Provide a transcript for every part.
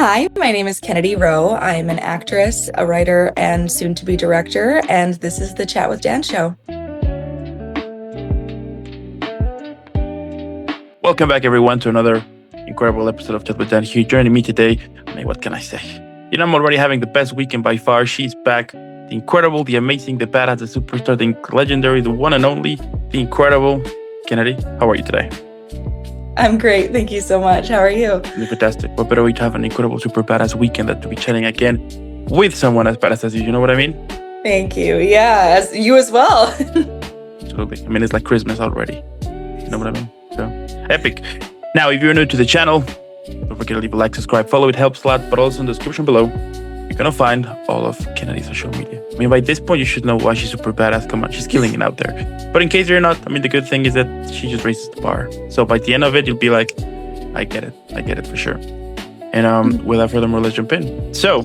Hi, my name is Kennedy Rowe. I'm an actress, a writer, and soon to be director, and this is the Chat with Dan show. Welcome back, everyone, to another incredible episode of Chat with Dan. Here joining me today. I mean, what can I say? I'm already having the best weekend by far. She's back. The incredible, the amazing, the badass, the superstar, the legendary, the one and only, the incredible Kennedy. How are you today? I'm great. Thank you so much. How are you? You're fantastic. What better way to have an incredible, super badass weekend than to be chatting again with someone as badass as you? You know what I mean? Thank you. Yeah, as you as well. Absolutely. I mean, it's like Christmas already. You know what I mean? So, epic. Now, if you're new to the channel, don't forget to leave a like, subscribe, follow. It helps a lot. But also in the description below, you're going to find all of Kennedy's social media. I mean, by this point, you should know why she's super badass. Come on, she's killing it out there. But in case you're not, I mean, the good thing is that she just raises the bar. So by the end of it, you'll be like, I get it for sure. And without further more, let's jump in. So,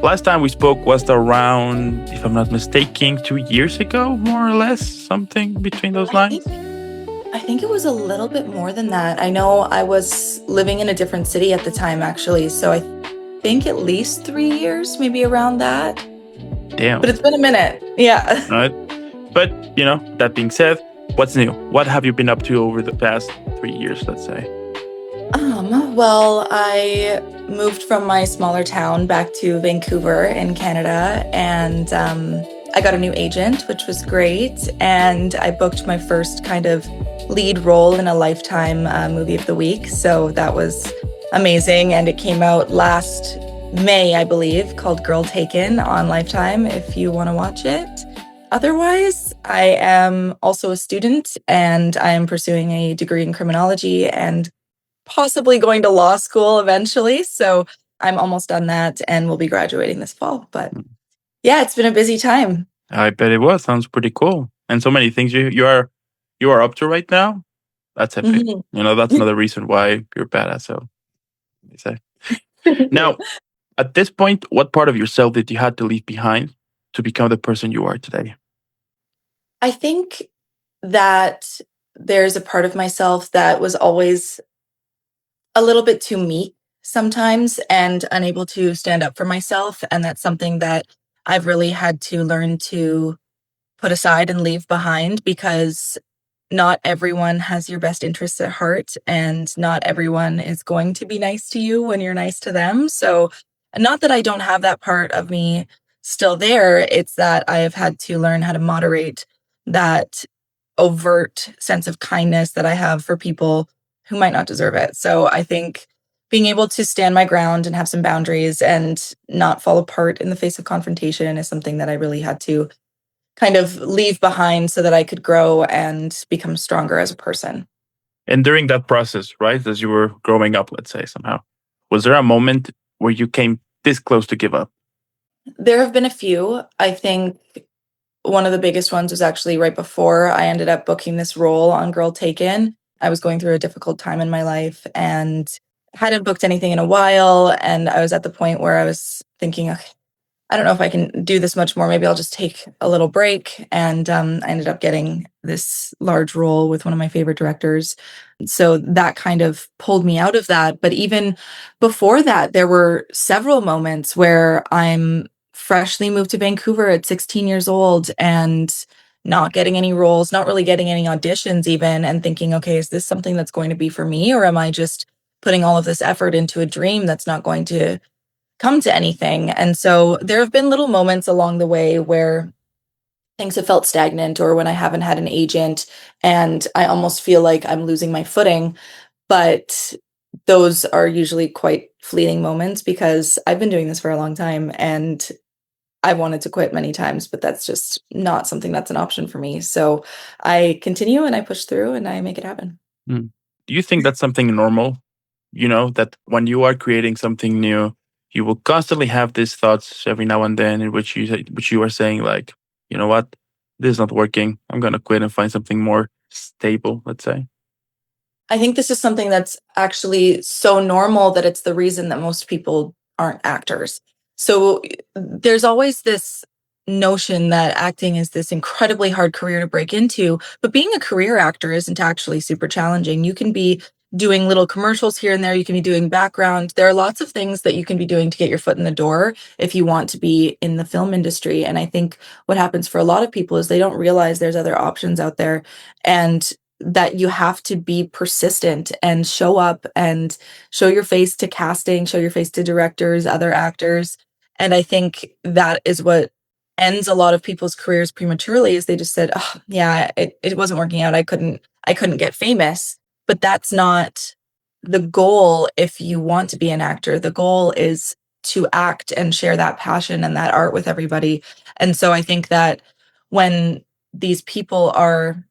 last time we spoke was around, if I'm not mistaken, 2 years ago, more or less, something between those lines. I think it was a little bit more than that. I know I was living in a different city at the time, actually. So I think at least 3 years, maybe around that. Damn. But it's been a minute. Yeah. Right. But, that being said, what's new? What have you been up to over the past 3 years, let's say? Well, I moved from my smaller town back to Vancouver in Canada, and I got a new agent, which was great. And I booked my first kind of lead role in a Lifetime movie of the week. So that was amazing. And it came out last May, I believe, called Girl Taken on Lifetime, if you want to watch it. Otherwise, I am also a student, and I am pursuing a degree in criminology and possibly going to law school eventually. So I'm almost done that and will be graduating this fall. But yeah, it's been a busy time. I bet it was. Sounds pretty cool. And so many things you are up to right now. That's epic. Mm-hmm. That's another reason why you're badass. So, let me say. Now, at this point, what part of yourself did you have to leave behind to become the person you are today? I think that there's a part of myself that was always a little bit too meek sometimes and unable to stand up for myself. And that's something that I've really had to learn to put aside and leave behind, because not everyone has your best interests at heart, and not everyone is going to be nice to you when you're nice to them. So, not that I don't have that part of me still there, it's that I have had to learn how to moderate that overt sense of kindness that I have for people who might not deserve it. So I think being able to stand my ground and have some boundaries and not fall apart in the face of confrontation is something that I really had to kind of leave behind so that I could grow and become stronger as a person. And during that process, right, as you were growing up, let's say somehow, was there a moment where you came this close to give up? There have been a few. I think one of the biggest ones was actually right before I ended up booking this role on Girl Taken. I was going through a difficult time in my life and hadn't booked anything in a while. And I was at the point where I was thinking, okay, I don't know if I can do this much more. Maybe I'll just take a little break. And I ended up getting this large role with one of my favorite directors. So that kind of pulled me out of that. But even before that, there were several moments where I'm freshly moved to Vancouver at 16 years old and not getting any roles, not really getting any auditions even, and thinking, okay, is this something that's going to be for me? Or am I just putting all of this effort into a dream that's not going to come to anything? And so there have been little moments along the way where things have felt stagnant, or when I haven't had an agent and I almost feel like I'm losing my footing. But those are usually quite fleeting moments, because I've been doing this for a long time and I've wanted to quit many times, but that's just not something that's an option for me. So I continue and I push through and I make it happen. Do you think that's something normal? That when you are creating something new, you will constantly have these thoughts every now and then in which you are saying like, you know what, this is not working. I'm gonna quit and find something more stable, let's say. I think this is something that's actually so normal that it's the reason that most people aren't actors. So there's always this notion that acting is this incredibly hard career to break into, but being a career actor isn't actually super challenging. You can be doing little commercials here and there. You can be doing background. There are lots of things that you can be doing to get your foot in the door if you want to be in the film industry. And I think what happens for a lot of people is they don't realize there's other options out there, and that you have to be persistent and show up and show your face to casting, show your face to directors, other actors. And I think that is what ends a lot of people's careers prematurely, is they just said, oh yeah, it wasn't working out. I couldn't get famous. But that's not the goal. If you want to be an actor, the goal is to act and share that passion and that art with everybody. And so I think that when these people are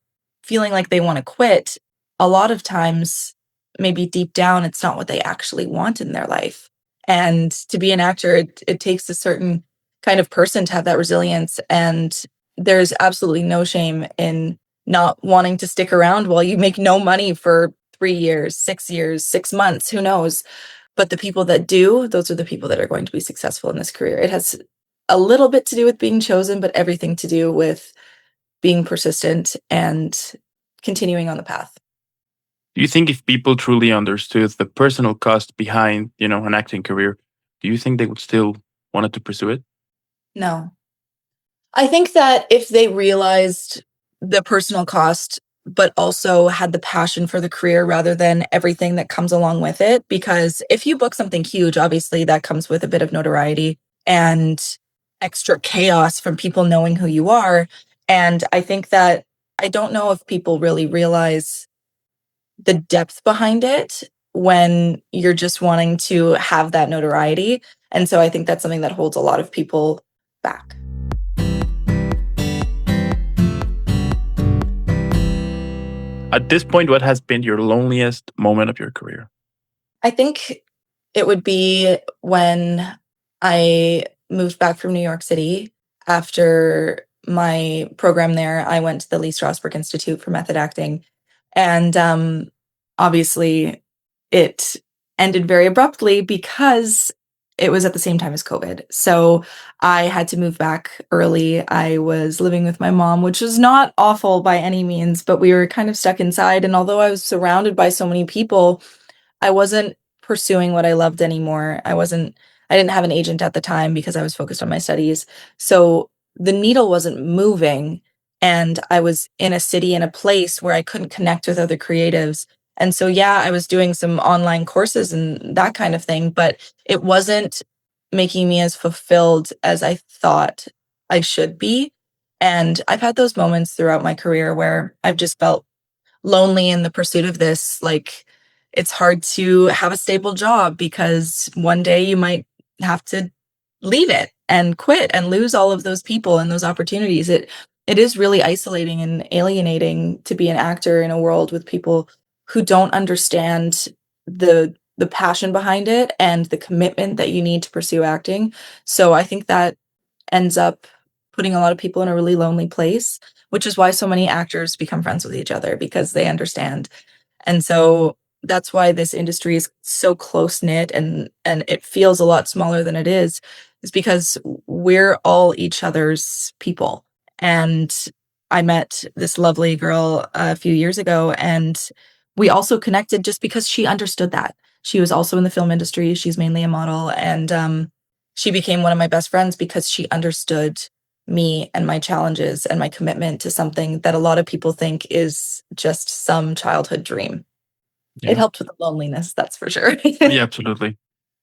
feeling like they want to quit, a lot of times, maybe deep down, it's not what they actually want in their life. And to be an actor, it takes a certain kind of person to have that resilience. And there's absolutely no shame in not wanting to stick around while you make no money for 3 years, 6 years, 6 months, who knows? But the people that do, those are the people that are going to be successful in this career. It has a little bit to do with being chosen, but everything to do with being persistent and continuing on the path. Do you think if people truly understood the personal cost behind, an acting career, do you think they would still wanted to pursue it? No. I think that if they realized the personal cost, but also had the passion for the career rather than everything that comes along with it, because if you book something huge, obviously that comes with a bit of notoriety and extra chaos from people knowing who you are. And I think that I don't know if people really realize the depth behind it when you're just wanting to have that notoriety. And so I think that's something that holds a lot of people back. At this point, what has been your loneliest moment of your career? I think it would be when I moved back from New York City after my program there. I went to the Lee Strasberg Institute for Method Acting. And obviously, it ended very abruptly because it was at the same time as COVID. So I had to move back early. I was living with my mom, which was not awful by any means, but we were kind of stuck inside. And although I was surrounded by so many people, I wasn't pursuing what I loved anymore. I didn't have an agent at the time because I was focused on my studies. So the needle wasn't moving, and I was in a city, in a place where I couldn't connect with other creatives. And so yeah, I was doing some online courses and that kind of thing, but it wasn't making me as fulfilled as I thought I should be. And I've had those moments throughout my career where I've just felt lonely in the pursuit of this. Like, it's hard to have a stable job because one day you might have to leave it and quit and lose all of those people and those opportunities. It is really isolating and alienating to be an actor in a world with people who don't understand the passion behind it and the commitment that you need to pursue acting. So I think that ends up putting a lot of people in a really lonely place, which is why so many actors become friends with each other, because they understand. And so that's why this industry is so close knit, and it feels a lot smaller than it is because we're all each other's people. And I met this lovely girl a few years ago, and we also connected just because she understood that. She was also in the film industry. She's mainly a model, and she became one of my best friends because she understood me and my challenges and my commitment to something that a lot of people think is just some childhood dream. It Yeah. helped with the loneliness, that's for sure. Yeah, absolutely.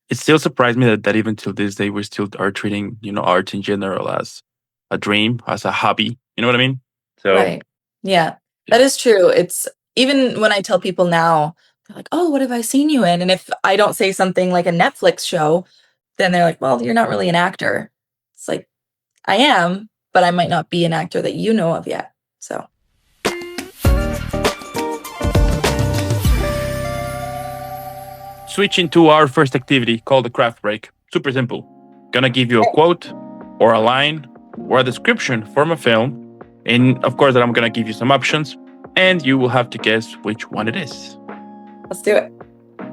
It still surprised me that even till this day we still are treating, art in general as a dream, as a hobby. You know what I mean? So Right. Yeah, that yeah. is true. It's even when I tell people now, they're like, "Oh, what have I seen you in?" And if I don't say something like a Netflix show, then they're like, "Well, you're not really an actor." It's like, I am, but I might not be an actor that you know of yet. So, Switching to our first activity called the craft break. Super simple. Gonna give you a quote or a line or a description from a film. And of course, that I'm gonna give you some options, and you will have to guess which one it is. let's do it.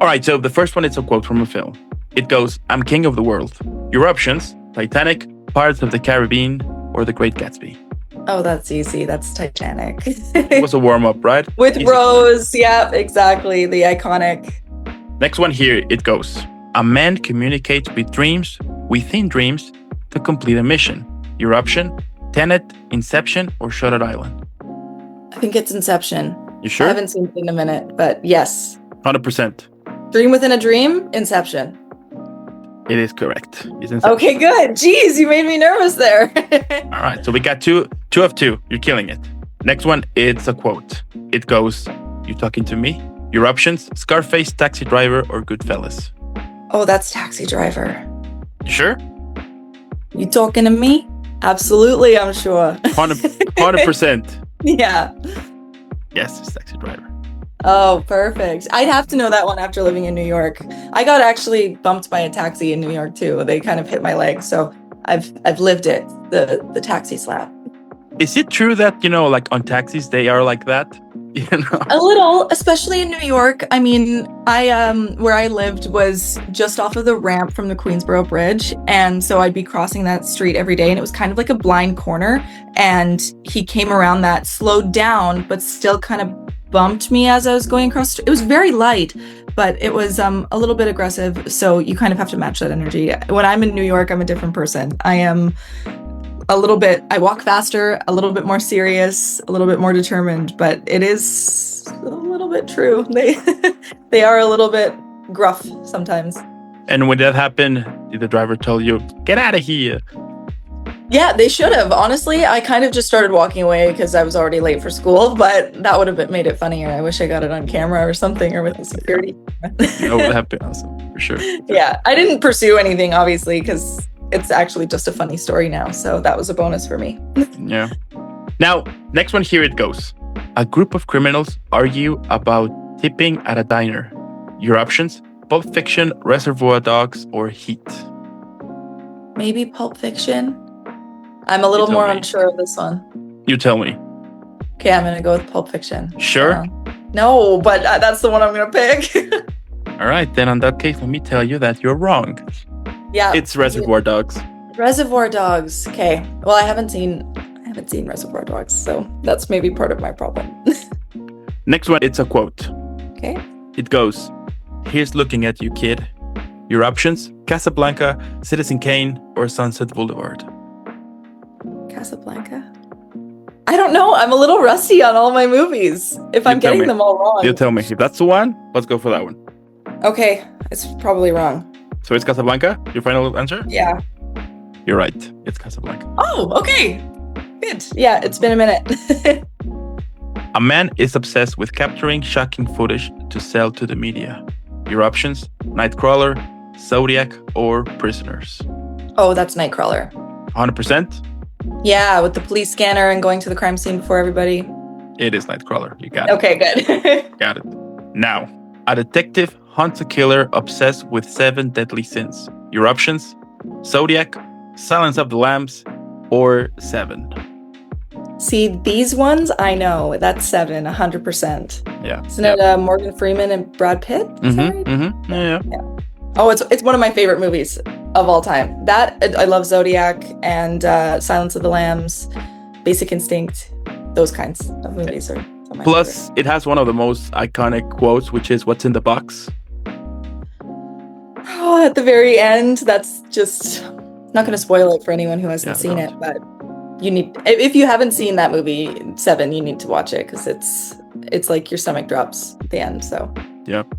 All right, so the first one is a quote from a film. It goes, "I'm king of the world." Your options: Titanic, Pirates of the Caribbean, or The Great Gatsby. Oh, that's easy. That's Titanic. It was a warm-up, right? With Easy. Rose. Yeah, exactly. The iconic. Next one here, it goes. A man communicates within dreams, to complete a mission. Your option, Tenet, Inception, or Shutter Island. I think it's Inception. You sure? I haven't seen it in a minute, but yes. 100%. Dream within a dream, Inception. It is correct. It's Inception. Okay, good. Jeez, you made me nervous there. All right, so we got two of two. You're killing it. Next one, it's a quote. It goes, "You talking to me?" Your options, Scarface, Taxi Driver, or Goodfellas. Oh, that's Taxi Driver. You sure? You talking to me? Absolutely, I'm sure. 100%. Yeah. Yes, it's Taxi Driver. Oh, perfect. I'd have to know that one after living in New York. I got actually bumped by a taxi in New York too. They kind of hit my leg, so I've lived it. The taxi slap. Is it true that, like on taxis, they are like that? A little, especially in New York. I mean, where I lived was just off of the ramp from the Queensboro Bridge. And so I'd be crossing that street every day, and it was kind of like a blind corner. And he came around that, slowed down, but still kind of bumped me as I was going across. It was very light, but it was a little bit aggressive. So you kind of have to match that energy. When I'm in New York, I'm a different person. I walk faster, a little bit more serious, a little bit more determined, but it is a little bit true. They are a little bit gruff sometimes. And when that happened, did the driver tell you, "Get out of here"? Yeah, they should have. Honestly, I kind of just started walking away because I was already late for school, but that would have made it funnier. I wish I got it on camera or something, or with the security. That would have been awesome, for sure. Yeah, I didn't pursue anything, obviously, because it's actually just a funny story now. So that was a bonus for me. Yeah. Now, next one, here it goes. A group of criminals argue about tipping at a diner. Your options, Pulp Fiction, Reservoir Dogs, or Heat. Maybe Pulp Fiction. I'm a little more unsure of this one. You tell me. Okay, I'm going to go with Pulp Fiction. Sure? No, but that's the one I'm going to pick. All right, then in that case, let me tell you that you're wrong. Yeah. It's Reservoir Dogs. Reservoir Dogs. Okay. Well, I haven't seen Reservoir Dogs, so that's maybe part of my problem. Next one, it's a quote. Okay. It goes, "Here's looking at you, kid." Your options, Casablanca, Citizen Kane, or Sunset Boulevard. Casablanca? I don't know. I'm a little rusty on all my movies. If I'm getting them all wrong. You tell me. If that's the one, let's go for that one. Okay. It's probably wrong. So it's Casablanca? Your final answer? Yeah. You're right. It's Casablanca. Oh, okay. Good. Yeah, it's been a minute. A man is obsessed with capturing shocking footage to sell to the media. Your options, Nightcrawler, Zodiac, or Prisoners. Oh, that's Nightcrawler. 100%? Yeah, with the police scanner and going to the crime scene before everybody. It is Nightcrawler. You got it. Okay, good. Got it. Now, a detective hunts a killer obsessed with 7 deadly sins. Your options, Zodiac, Silence of the Lambs, or 7. See, these ones I know. That's 7, 100%. Yeah. Isn't it Morgan Freeman and Brad Pitt? Yeah. Oh, it's one of my favorite movies of all time. That I love Zodiac and Silence of the Lambs, Basic Instinct. Those kinds of movies are my Plus, it has one of the most iconic quotes, which is "What's in the box?" Oh, at the very end, that's just not going to spoil it for anyone who hasn't seen it, but you need, if you haven't seen that movie 7, you need to watch it because it's like your stomach drops at the end. So Yep.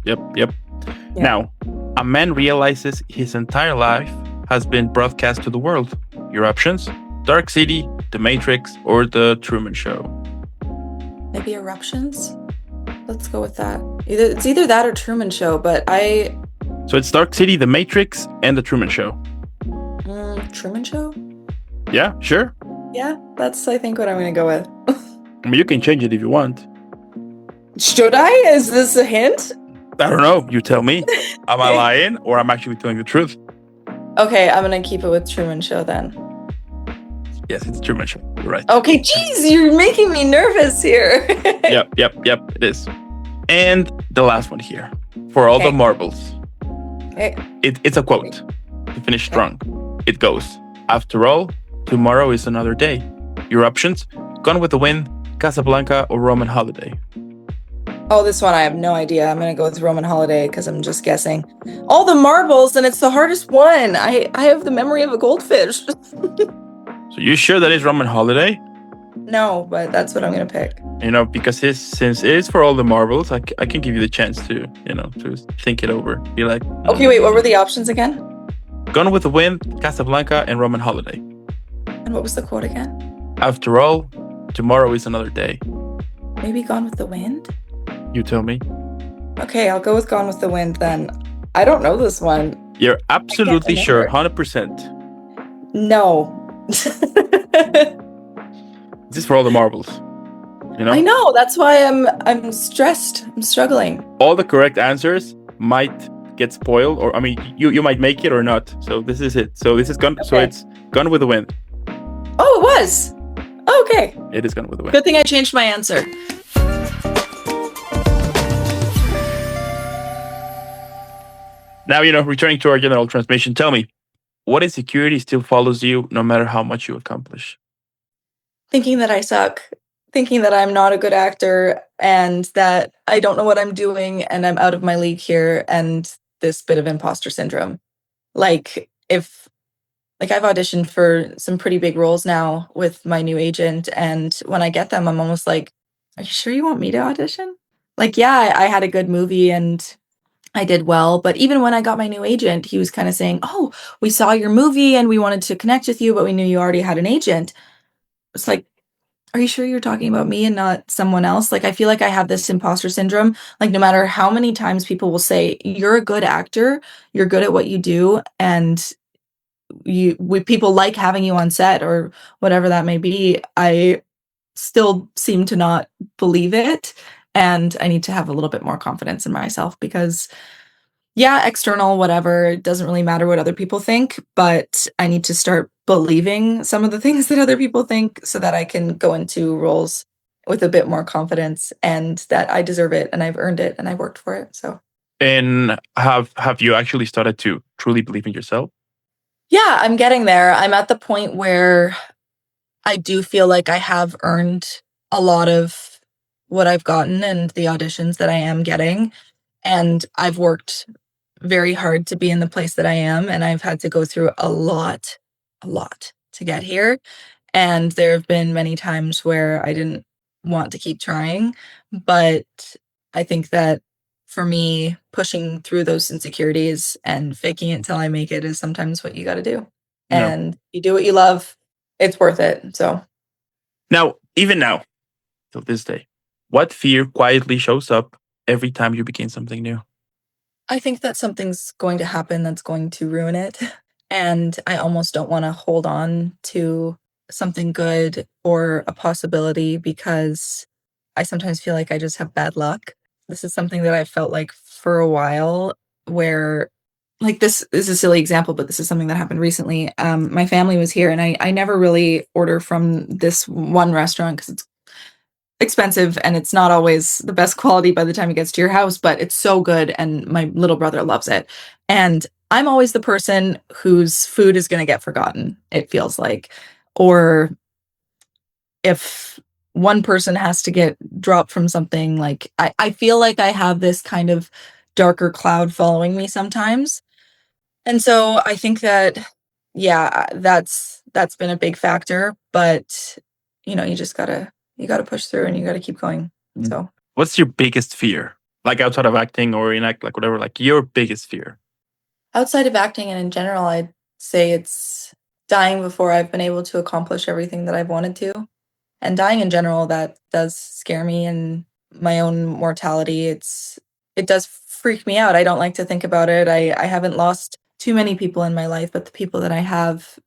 Now, a man realizes his entire life has been broadcast to the world. Your options, Dark City, The Matrix, or The Truman Show. Maybe Eruptions? Let's go with that. It's either that or Truman Show, but So it's Dark City, The Matrix, and The Truman Show. Truman Show? Yeah, sure. Yeah, that's I think what I'm going to go with. I mean, you can change it if you want. Should I? Is this a hint? I don't know. You tell me. Am I lying or I'm actually telling the truth? Okay, I'm going to keep it with Truman Show then. Yes, it's Truman Show. You're right. Okay, geez, you're making me nervous here. Yep, it is. And the last one here. For all the marbles. Okay. It's a quote to finish strong. It goes, "After all, tomorrow is another day." Your options: Gone with the Wind, Casablanca, or Roman Holiday. Oh, this one I have no idea. I'm gonna go with Roman Holiday because I'm just guessing. All the marbles, and it's the hardest one. I have the memory of a goldfish. So you sure that is Roman Holiday? No, but that's what I'm gonna pick. Because since it is for all the marbles, I can give you the chance to, to think it over. Be like, Okay, wait, what were the options again? Gone with the Wind, Casablanca, and Roman Holiday. And what was the quote again? After all, tomorrow is another day. Maybe Gone with the Wind? You tell me. Okay, I'll go with Gone with the Wind then. I don't know this one. You're absolutely sure, 100%. No. This is for all the marbles. I know, that's why I'm stressed. I'm struggling. All the correct answers might get spoiled, or you might make it or not. So this is it. So this is Gone. Okay. So it's Gone with the Wind. Oh, it was. Okay. It is Gone with the Wind. Good thing I changed my answer. Now, returning to our general transmission, tell me, what insecurity still follows you no matter how much you accomplish? Thinking that I suck, thinking that I'm not a good actor, and that I don't know what I'm doing, and I'm out of my league here, and this bit of imposter syndrome. Like, I've auditioned for some pretty big roles now with my new agent, and when I get them, I'm almost like, are you sure you want me to audition? Like, yeah, I had a good movie and I did well, but even when I got my new agent, he was kind of saying, oh, we saw your movie and we wanted to connect with you, but we knew you already had an agent. It's like, are you sure you're talking about me and not someone else? Like, I feel like I have this imposter syndrome. Like, no matter how many times people will say, you're a good actor, you're good at what you do, and people like having you on set or whatever that may be, I still seem to not believe it. And I need to have a little bit more confidence in myself because, yeah, external, whatever, it doesn't really matter what other people think, but I need to start believing some of the things that other people think so that I can go into roles with a bit more confidence and that I deserve it and I've earned it and I worked for it. So. And have you actually started to truly believe in yourself? Yeah, I'm getting there. I'm at the point where I do feel like I have earned a lot of what I've gotten and the auditions that I am getting. And I've worked very hard to be in the place that I am. And I've had to go through a lot to get here. And there have been many times where I didn't want to keep trying. But I think that for me, pushing through those insecurities and faking it till I make it is sometimes what you got to do. No. And you do what you love, it's worth it. So even now, till this day, what fear quietly shows up every time you begin something new? I think that something's going to happen that's going to ruin it. And I almost don't want to hold on to something good or a possibility because I sometimes feel like I just have bad luck. This is something that I felt like for a while where, like, this is a silly example, but this is something that happened recently. My family was here and I never really order from this one restaurant because it's expensive and it's not always the best quality by the time it gets to your house, but it's so good and my little brother loves it. And I'm always the person whose food is going to get forgotten, it feels like. Or if one person has to get dropped from something, like I feel like I have this kind of darker cloud following me sometimes. And so I think that, yeah, that's been a big factor, but you gotta push through and you gotta keep going. So what's your biggest fear? Like outside of acting or in act, like whatever, like your biggest fear? Outside of acting and in general, I'd say it's dying before I've been able to accomplish everything that I've wanted to. And dying in general, that does scare me and my own mortality. It does freak me out. I don't like to think about it. I haven't lost too many people in my life, but the people that I have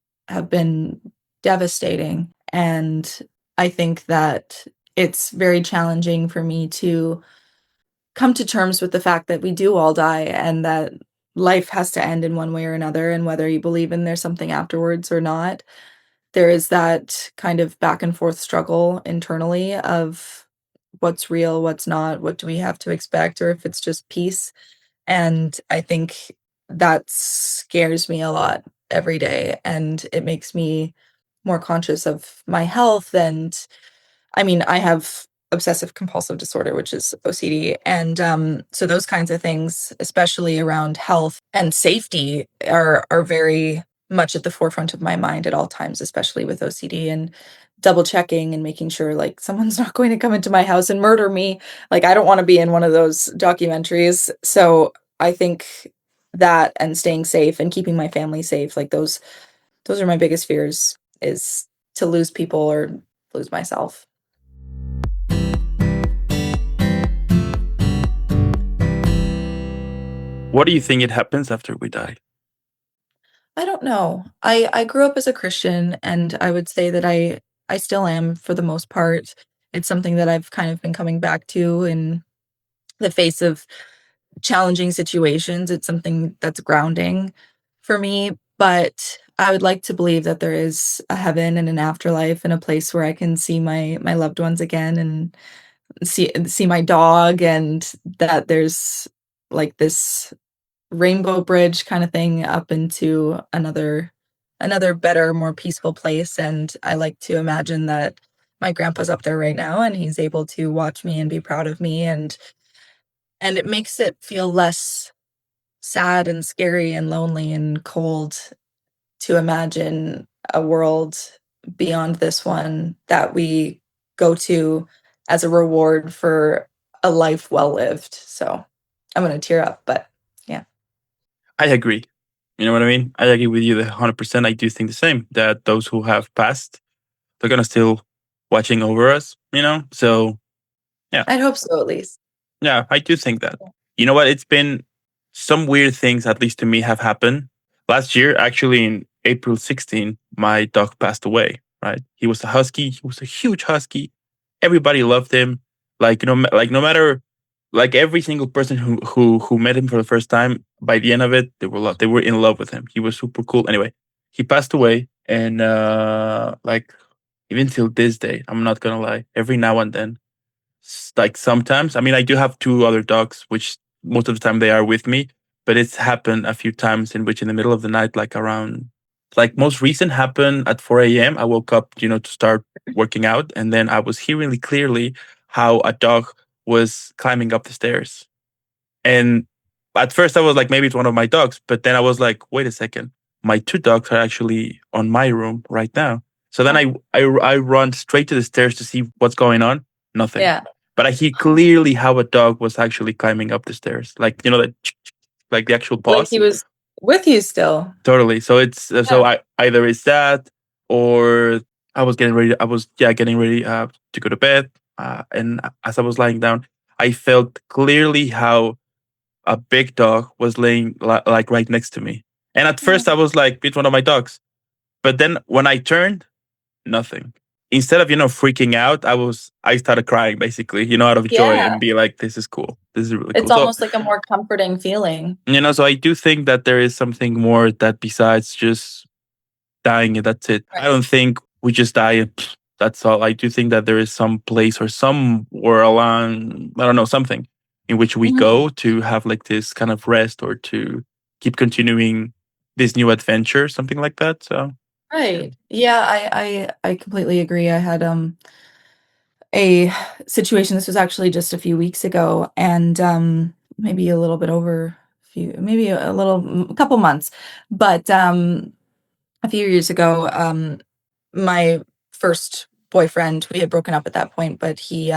been devastating. And I think that it's very challenging for me to come to terms with the fact that we do all die and that life has to end in one way or another. And whether you believe in there's something afterwards or not, there is that kind of back and forth struggle internally of what's real, what's not, what do we have to expect, or if it's just peace. And I think that scares me a lot every day. And it makes me more conscious of my health. And I mean, I have obsessive compulsive disorder, which is OCD. And so those kinds of things, especially around health and safety, are very much at the forefront of my mind at all times, especially with OCD, and double checking and making sure like someone's not going to come into my house and murder me. Like I don't want to be in one of those documentaries. So I think that, and staying safe and keeping my family safe, like those are my biggest fears, is to lose people or lose myself. What do you think it happens after we die? I don't know. I grew up as a Christian, and I would say that I still am for the most part. It's something that I've kind of been coming back to in the face of challenging situations. It's something that's grounding for me, but I would like to believe that there is a heaven and an afterlife and a place where I can see my loved ones again, and see my dog, and that there's like this rainbow bridge kind of thing up into another better, more peaceful place. And I like to imagine that my grandpa's up there right now and he's able to watch me and be proud of me, and it makes it feel less sad and scary and lonely and cold to imagine a world beyond this one that we go to as a reward for a life well lived. So I'm gonna tear up, but yeah. I agree. You know what I mean? I agree with you 100%. I do think the same, that those who have passed, they're gonna still watching over us, you know? So yeah. I'd hope so, at least. Yeah, I do think that. You know what? It's been some weird things, at least to me, have happened. Last year, actually in April 16, my dog passed away, right? He was a husky. He was a huge husky. Everybody loved him. Like, like no matter, like every single person who met him for the first time, by the end of it, they were in love with him. He was super cool. Anyway, he passed away, and like even till this day, I'm not gonna lie, every now and then, like sometimes, I mean, I do have two other dogs, which most of the time they are with me, but it's happened a few times in which in the middle of the night, like around, like most recent happened at 4 a.m. I woke up, to start working out. And then I was hearing clearly how a dog was climbing up the stairs. And at first I was like, maybe it's one of my dogs. But then I was like, wait a second, my two dogs are actually on my room right now. So then Oh, I run straight to the stairs to see what's going on. Nothing. yeah. But I hear clearly how a dog was actually climbing up the stairs, like that, like the actual Like, he paws. was with you still. Totally. So it's so Yeah. I either it's that, or I was getting ready. I was getting ready to go to bed, and as I was lying down, I felt clearly how a big dog was laying like right next to me. And at Oh. first, I was like, "It's one of my dogs." But then when I turned, nothing. Instead of freaking out, I started crying basically, out of joy, Yeah. and be like, "This is cool. This is really It's cool." So almost like a more comforting feeling. so I do think that there is something more that besides just dying and that's it. I Right. don't think we just die and that's all. I do think that there is some place or somewhere along, I don't know, something in which we Mhm. go to have like this kind of rest or to keep continuing this new adventure, something like that. So yeah. Right. Yeah, I completely agree. I had, a situation, this was actually just a few weeks ago, and, maybe a little bit over maybe a couple months, but, a few years ago, my first boyfriend, we had broken up at that point, but he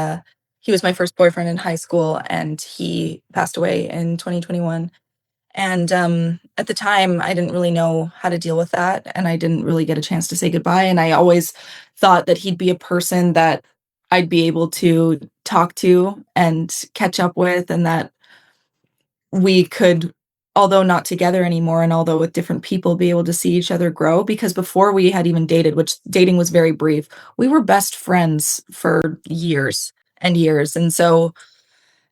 was my first boyfriend in high school, and he passed away in 2021. And at the time, I didn't really know how to deal with that, and I didn't really get a chance to say goodbye. And I always thought that he'd be a person that I'd be able to talk to and catch up with, and that we could, although not together anymore and although with different people, be able to see each other grow. Because before we had even dated, which dating was very brief, we were best friends for years and years. And so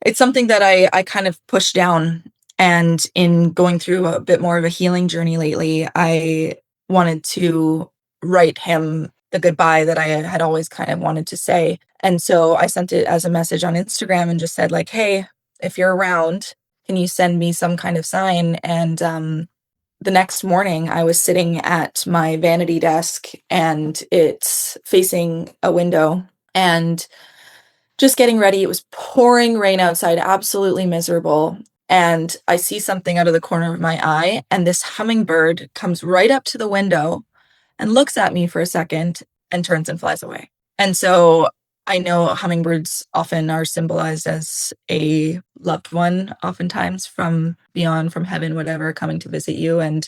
it's something that I kind of pushed down, and in going through a bit more of a healing journey lately, I wanted to write him the goodbye that I had always kind of wanted to say. And so I sent it as a message on Instagram and just said like, "Hey, if you're around, can you send me some kind of sign?" And the next morning, I was sitting at my vanity desk and it's facing a window and just getting ready. It was pouring rain outside, absolutely miserable. And I see something out of the corner of my eye, and this hummingbird comes right up to the window and looks at me for a second and turns and flies away. And so I know hummingbirds often are symbolized as a loved one, oftentimes from beyond, from heaven, whatever, coming to visit you. And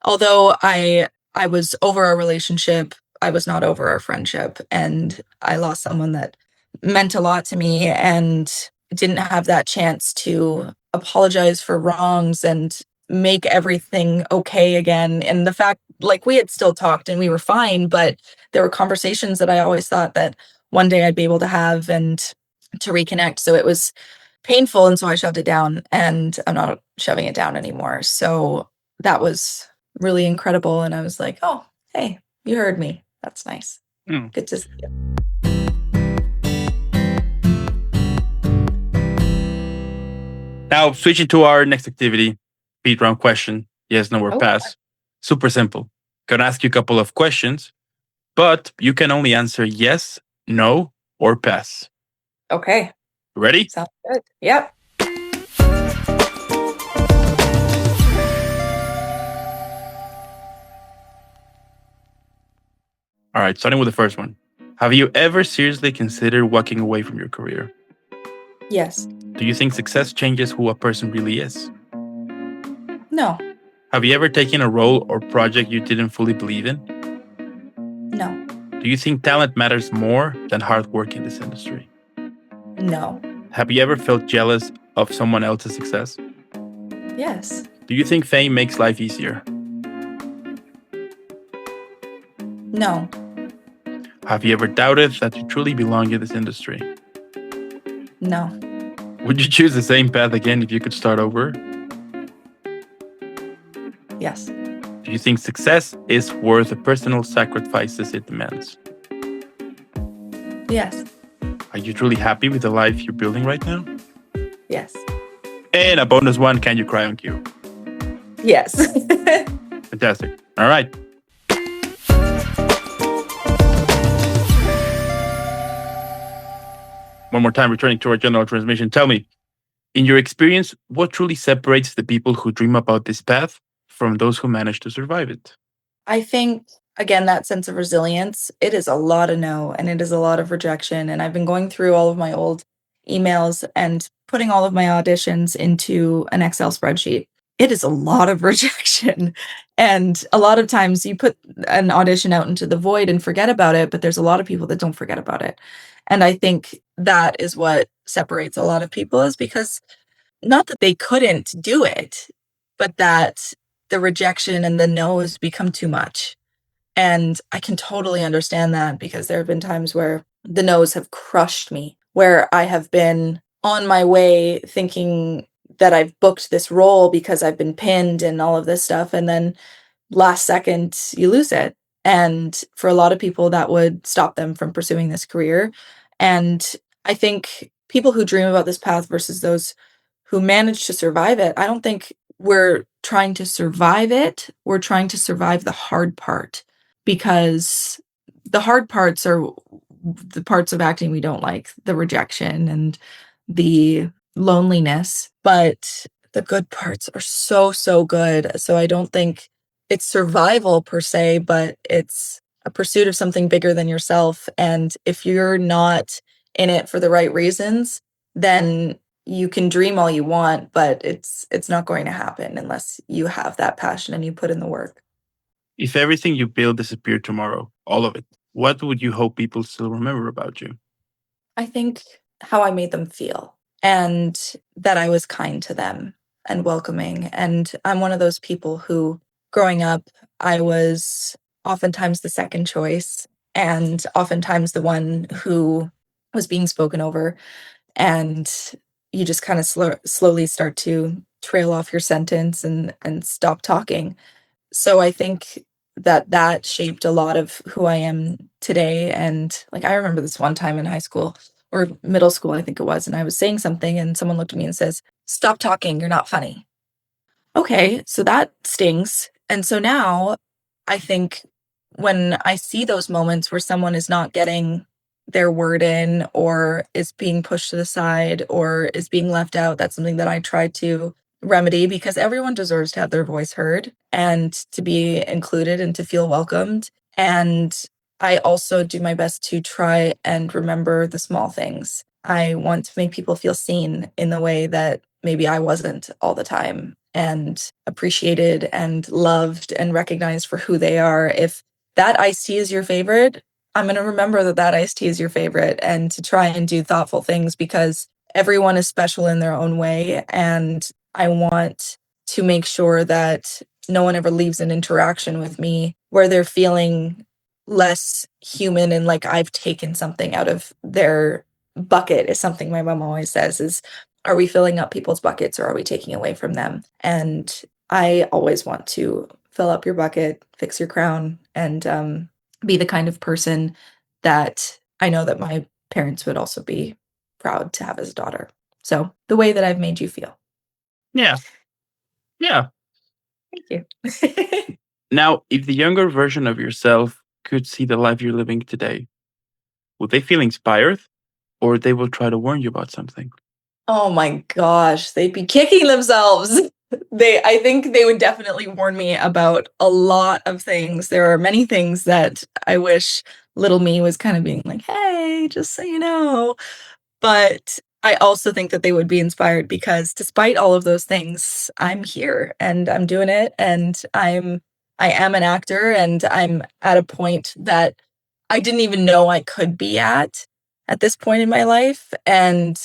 although I was over our relationship, I was not over our friendship, and I lost someone that meant a lot to me and didn't have that chance to apologize for wrongs and make everything okay again. And the fact, like, we had still talked and we were fine, but there were conversations that I always thought that one day I'd be able to have and to reconnect. So it was painful, and so I shoved it down, and I'm not shoving it down anymore. So that was really incredible, and I was like, "Oh, hey, you heard me. That's nice. Mm. Good to see you." Now, switching to our next activity, speed round question. Yes, no, or Oh, pass. Super simple. Gonna ask you a couple of questions, but you can only answer yes, no, or pass. okay. Ready? Sounds good. Yep. All right, starting with the first one. Have you ever seriously considered walking away from your career? Yes. Do you think success changes who a person really is? No. Have you ever taken a role or project you didn't fully believe in? No. Do you think talent matters more than hard work in this industry? No. Have you ever felt jealous of someone else's success? Yes. Do you think fame makes life easier? No. Have you ever doubted that you truly belong in this industry? No. Would you choose the same path again if you could start over? Yes. Do you think success is worth the personal sacrifices it demands? Yes. Are you truly happy with the life you're building right now? Yes. And a bonus one, can you cry on cue? Yes. Fantastic. All right. One more time, returning to our general transmission. Tell me, in your experience, what truly separates the people who dream about this path from those who manage to survive it? I think, again, that sense of resilience, it is a lot of no and it is a lot of rejection. And I've been going through all of my old emails and putting all of my auditions into an Excel spreadsheet. It is a lot of rejection. And a lot of times you put an audition out into the void and forget about it, but there's a lot of people that don't forget about it. And I think that is what separates a lot of people, is because not that they couldn't do it, but that the rejection and the no's become too much. And I can totally understand that, because there have been times where the no's have crushed me, where I have been on my way thinking that I've booked this role because I've been pinned and all of this stuff. And then last second, you lose it. And for a lot of people, that would stop them from pursuing this career. And I think people who dream about this path versus those who manage to survive it, I don't think we're trying to survive it. We're trying to survive the hard part, because the hard parts are the parts of acting we don't like, the rejection and the loneliness. But the good parts are so, so good. So I don't think it's survival per se, but it's a pursuit of something bigger than yourself. And if you're not in it for the right reasons, then you can dream all you want, but it's not going to happen unless you have that passion and you put in the work. If everything you build disappeared tomorrow, all of it, what would you hope people still remember about you? I think how I made them feel, and that I was kind to them and welcoming. And I'm one of those people who, growing up, I was oftentimes the second choice and oftentimes the one who was being spoken over. And you just kind of slowly start to trail off your sentence and stop talking. So I think that that shaped a lot of who I am today. And like, I remember this one time in high school or middle school, I think it was, and I was saying something and someone looked at me and says, "Stop talking, you're not funny." Okay, so that stings. And so now I think when I see those moments where someone is not getting their word in or is being pushed to the side or is being left out, that's something that I try to remedy because everyone deserves to have their voice heard and to be included and to feel welcomed. And I also do my best to try and remember the small things. I want to make people feel seen in the way that maybe I wasn't all the time and appreciated and loved and recognized for who they are. If that iced tea is your favorite, I'm going to remember that that iced tea is your favorite and to try and do thoughtful things because everyone is special in their own way. And I want to make sure that no one ever leaves an interaction with me where they're feeling less human and like I've taken something out of their bucket is something my mom always says is, are we filling up people's buckets or are we taking away from them? And I always want to fill up your bucket, fix your crown, and be the kind of person that I know that my parents would also be proud to have as a daughter. So the way that I've made you feel. Yeah. Yeah. Thank you. Now, if the younger version of yourself could see the life you're living today, would they feel inspired or they will try to warn you about something? Oh my gosh, they'd be kicking themselves. I think they would definitely warn me about a lot of things. There are many things that I wish little me was kind of being like, "Hey, just so you know." But I also think that they would be inspired because despite all of those things, I'm here and I'm doing it and I am an actor and I'm at a point that I didn't even know I could be at this point in my life. And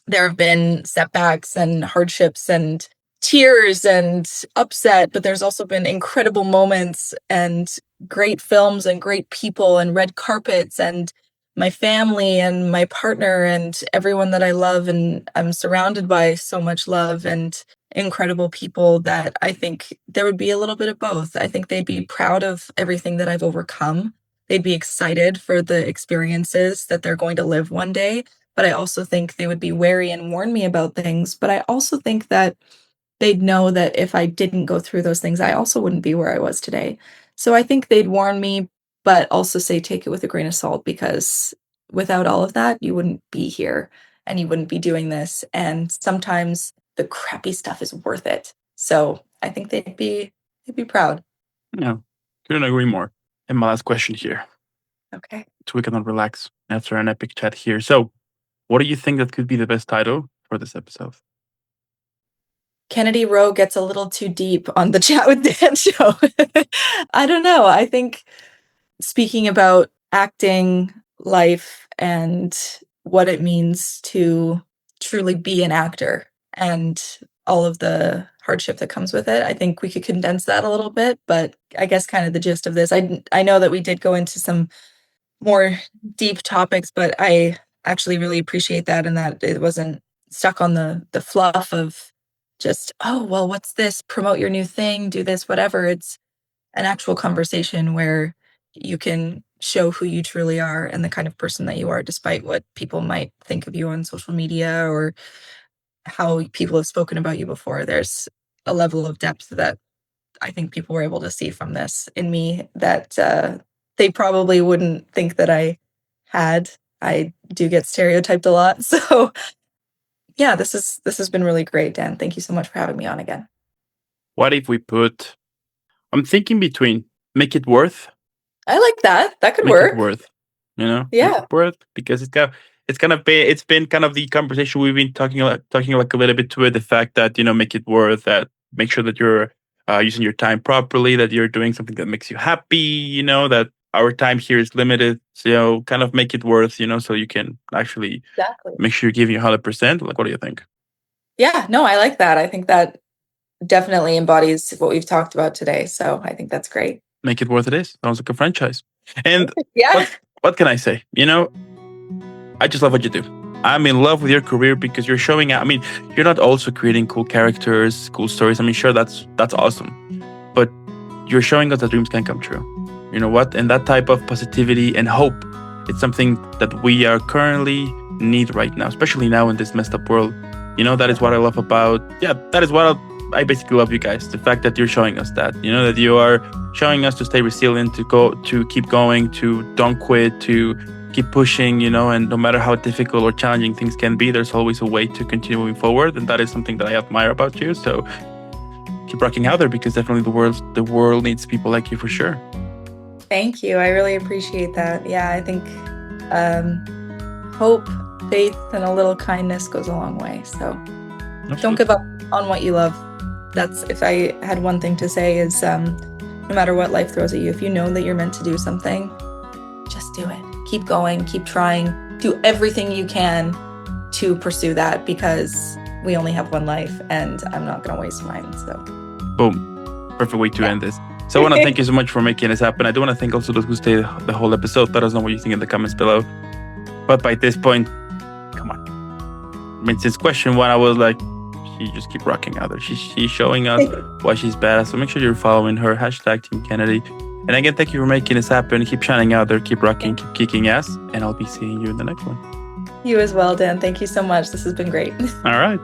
there have been setbacks and hardships and tears and upset, but there's also been incredible moments and great films and great people and red carpets and my family and my partner and everyone that I love. And I'm surrounded by so much love and incredible people that I think there would be a little bit of both. I think they'd be proud of everything that I've overcome. They'd be excited for the experiences that they're going to live one day. But I also think they would be wary and warn me about things. But I also think that they'd know that if I didn't go through those things, I also wouldn't be where I was today. So I think they'd warn me, but also say take it with a grain of salt because without all of that, you wouldn't be here and you wouldn't be doing this. And sometimes the crappy stuff is worth it. So I think they'd be proud. Yeah, couldn't agree more. And my last question here, Okay. so we can relax after an epic chat here. So, what do you think that could be the best title for this episode? Kennedy Rowe gets a little too deep on the Chat with Dan show. I don't know. I think speaking about acting, life, and what it means to truly be an actor and all of the hardship that comes with it, I think we could condense that a little bit. But I guess kind of the gist of this, I know that we did go into some more deep topics, but I actually really appreciate that and that it wasn't stuck on the fluff of just, oh, well, what's this? Promote your new thing, do this, whatever. It's an actual conversation where you can show who you truly are and the kind of person that you are, despite what people might think of you on social media or how people have spoken about you before. There's a level of depth that I think people were able to see from this in me that they probably wouldn't think that I had. I do get stereotyped a lot. So yeah, this has been really great, Dan. Thank you so much for having me on again. What if we put, I'm thinking between make it worth, I like that. That could make it work. worth, make Yeah. it worth because it's been kind of the conversation we've been talking like a little bit to it, the fact that, make it worth that, make sure that you're using your time properly, that you're doing something that makes you happy, that our time here is limited. So kind of make it worth, so you can actually Exactly. make sure you're giving 100%. Like, what do you think? Yeah, no, I like that. I think that definitely embodies what we've talked about today. So I think that's great. Make it worth it is. Sounds like a franchise. And Yeah. what can I say? I just love what you do. I'm in love with your career because you're showing out. I mean, you're not also creating cool characters, cool stories. I mean, sure, that's awesome, but you're showing us that dreams can come true. You know what? And that type of positivity and hope, it's something that we are currently need right now, especially now in this messed up world. That is what I love about. Yeah, that is I basically love you guys. The fact that you're showing us that, that you are showing us to stay resilient, to keep going, to don't quit, to keep pushing, and no matter how difficult or challenging things can be, there's always a way to continue moving forward. And that is something that I admire about you. So keep rocking out there, because definitely the world needs people like you for sure. Thank you. I really appreciate that. Yeah, I think hope, faith, and a little kindness goes a long way. So don't give up on what you love. That's, if I had one thing to say, is no matter what life throws at you, if you know that you're meant to do something, just do it. Keep going, keep trying, do everything you can to pursue that, because we only have one life and I'm not going to waste mine. So, boom. Perfect way to end this. So I want to thank you so much for making this happen. I do want to thank also those who stayed the whole episode. Let us know what you think in the comments below. But by this point, come on. I mean, since question 1, I was like, she just keep rocking out there. She's showing us why she's badass. So make sure you're following her. #Team Kennedy. And again, thank you for making this happen. Keep shining out there. Keep rocking. Keep kicking ass. And I'll be seeing you in the next one. You as well, Dan. Thank you so much. This has been great. All right.